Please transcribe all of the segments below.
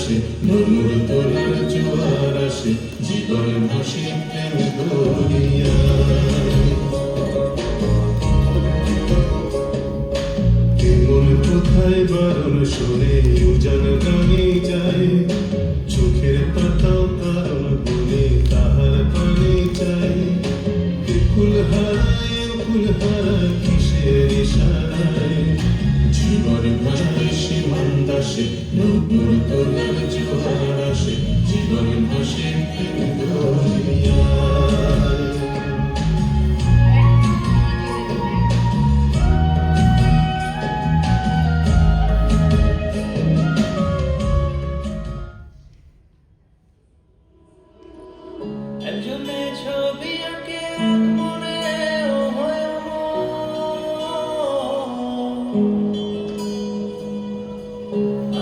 আসে, নূর তোলার জোয়ার আসে, জীবন ভাসে প্রেম দরিয়ায়। কেমন কোথায় বারণ শোনে উজান গানে যায়, চোখের পাতাও কারণ বলে তাহার পানে চাই। কুল হারায় কিসের ইশারায়, জীবন ভাসে সীমান দাসে, নূর তোলার জোয়ার আসে, জীবন ভাসে প্রেম দরিয়ায়। একজনে ছবি আঁকে এক মনে ও হয়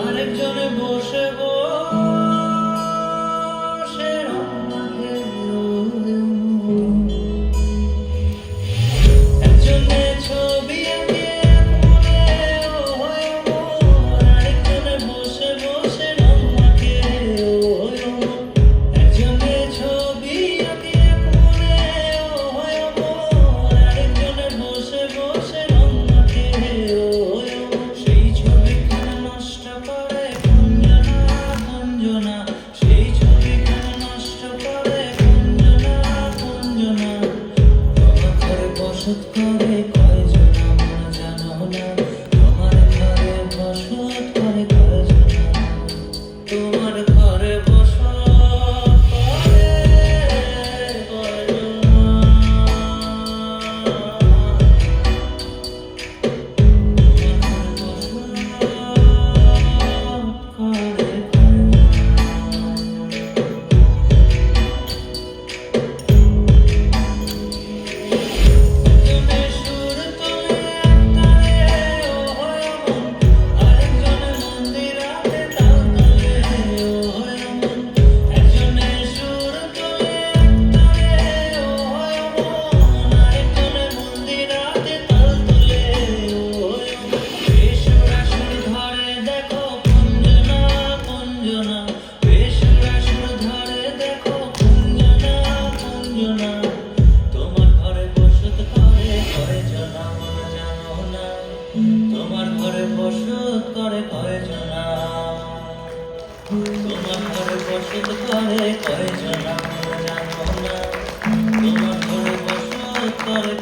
আরেকজনে বসে বসে রং মাখে একজনে ছবি আঁকে এক মনে ও হয় আরেকজনে বসে বসে রং মাখে একজনে ছবি আঁকে এক মনে ও হয় আরেকজনে বসে বসে রং মাখে সেই ছবিখানা নষ্ট করে কুঞ্জনা, সেই ছবিখানা নষ্ট করে কুঞ্জনা। তোমার ঘরে বসত করে কয়জনা মন জানো না, তোমার ঘরে বসত করে কয়জনা, তোমার ঘরে বসত করে কয়জনা। তোমার ঘরে বসত করে কয়জনা, তোমার ঘরে বসত করে কয়জনা জানো না, তোমার ঘরে বসত করে